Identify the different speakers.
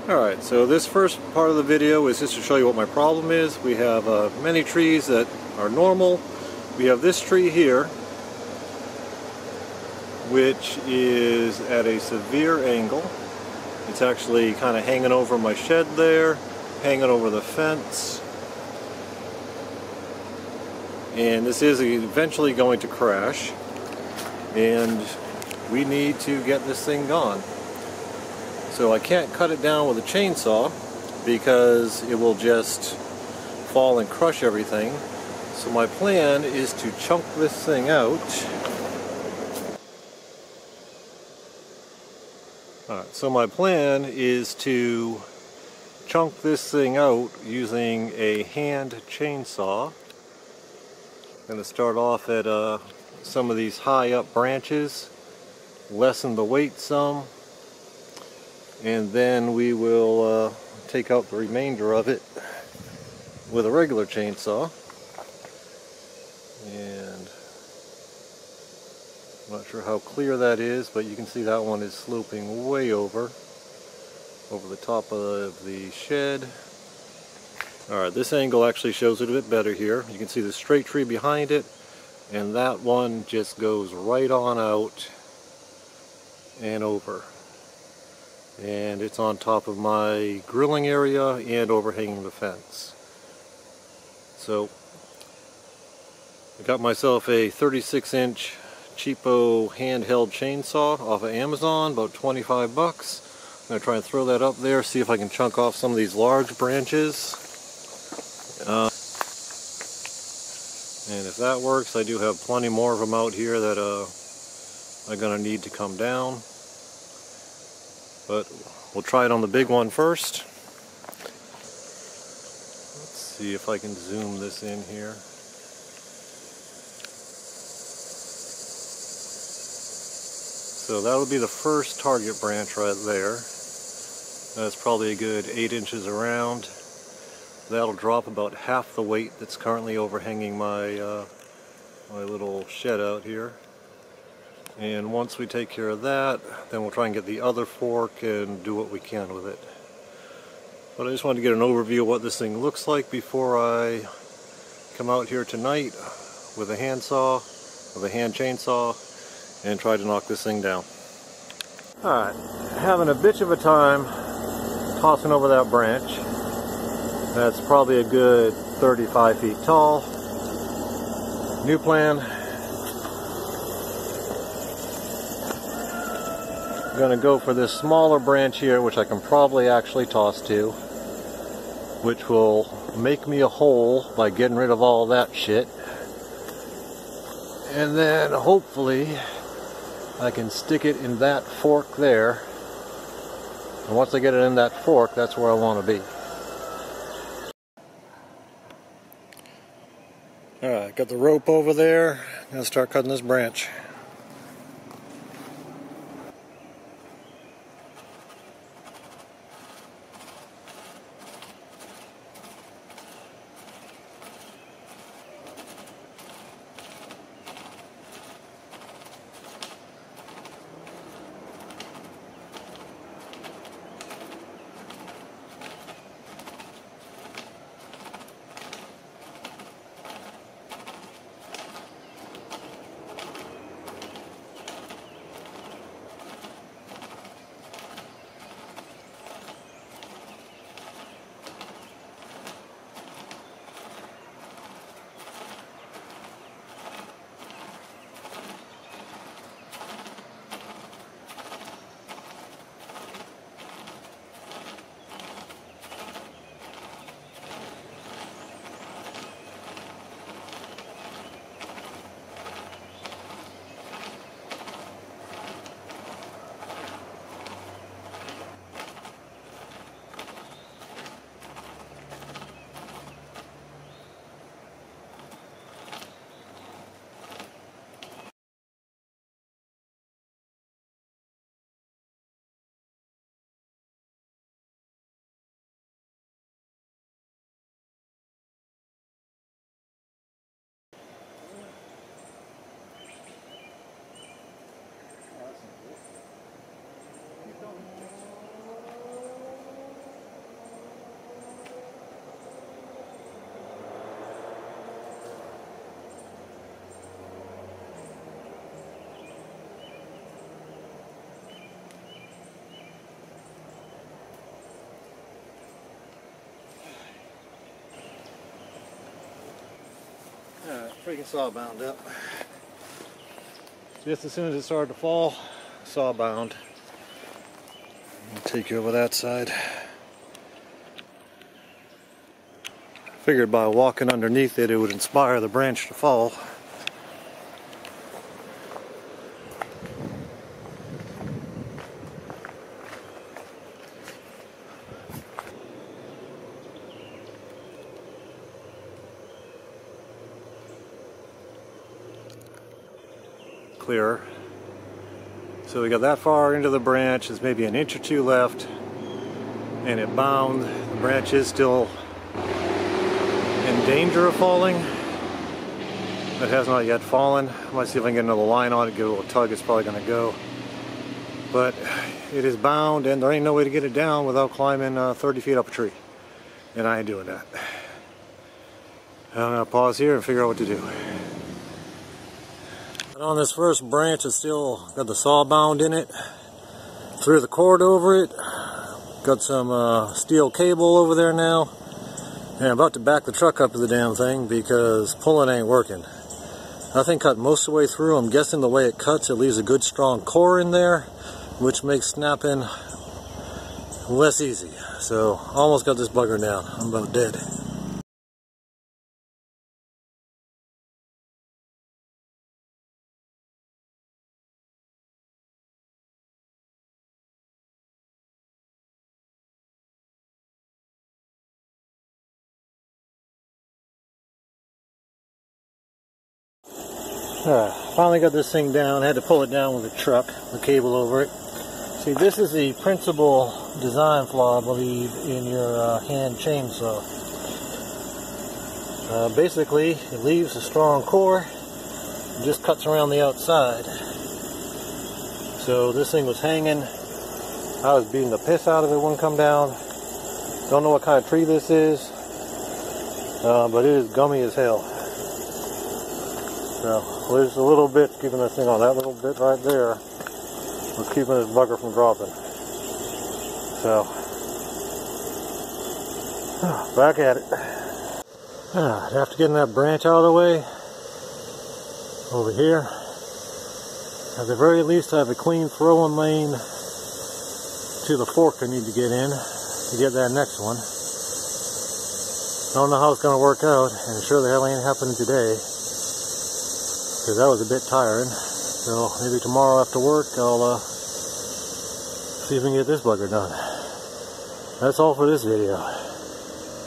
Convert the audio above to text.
Speaker 1: Alright, so this first part of the video is just to show you what my problem is. We have many trees that are normal. We have this tree here, which is at a severe angle. It's actually kind of hanging over my shed there, hanging over the fence. And this is eventually going to crash. And we need to get this thing gone. So I can't cut it down with a chainsaw because it will just fall and crush everything. So my plan is to chunk this thing out. Alright, so my plan is to chunk this thing out using a hand chainsaw. I'm going to start off at some of these high up branches, lessen the weight some, and then we will take out the remainder of it with a regular chainsaw. And I'm not sure how clear that is, but you can see that one is sloping way over the top of the shed. Alright, this angle actually shows it a bit better here. You can see the straight tree behind it, and that one just goes right on out and over. And it's on top of my grilling area and overhanging the fence. So I got myself a 36-inch cheapo handheld chainsaw off of Amazon, about 25 bucks. I'm going to try and throw that up there, see if I can chunk off some of these large branches. And if that works, I do have plenty more of them out here that are going to need to come down. But we'll try it on the big one first. Let's see if I can zoom this in here. So that'll be the first target branch right there. That's probably a good 8 inches around. That'll drop about half the weight that's currently overhanging my my little shed out here. And once we take care of that, then we'll try and get the other fork and do what we can with it. But I just wanted to get an overview of what this thing looks like before I come out here tonight with a handsaw, with a hand chainsaw, and try to knock this thing down. Alright, having a bitch of a time tossing over that branch. That's probably a good 35 feet tall. New plan. I'm going to go for this smaller branch here, which I can probably actually toss to, which will make me a hole by getting rid of all that shit. And then hopefully I can stick it in that fork there. And once I get it in that fork, that's where I want to be. Alright, got the rope over there. I'm going to start cutting this branch. freaking saw bound up. Just as soon as it started to fall, saw bound. I'll take you over that side. Figured by walking underneath it, it would inspire the branch to fall. Clearer. So we got that far into the branch, there's maybe an inch or two left, and it bound. The branch is still in danger of falling. It has not yet fallen. I might see if I can get another line on it, give it a little tug, it's probably going to go. But it is bound, and there ain't no way to get it down without climbing 30 feet up a tree. And I ain't doing that. I'm going to pause here and figure out what to do. On this first branch, it's still got the saw bound in it. Threw the cord over it. Got some steel cable over there now. And I'm about to back the truck up to the damn thing because pulling ain't working. That thing cut most of the way through. I'm guessing the way it cuts, it leaves a good strong core in there, which makes snapping less easy. So almost got this bugger down. I'm about dead. Finally got this thing down. I had to pull it down with a truck, the cable over it. See, this is the principal design flaw, I believe, in your hand chainsaw. Basically, it leaves a strong core and just cuts around the outside. So this thing was hanging. I was beating the piss out of it, wouldn't come down. Don't know what kind of tree this is, but it is gummy as hell. So there's a little bit keeping this thing on. That little bit right there was keeping this bugger from dropping. So back at it. After getting that branch out of the way over here, at the very least I have a clean throwing lane to the fork I need to get in to get that next one. I don't know how it's going to work out, and sure the hell ain't happening today. Because that was a bit tiring. So maybe tomorrow after work I'll see if we can get this bugger done. That's all for this video.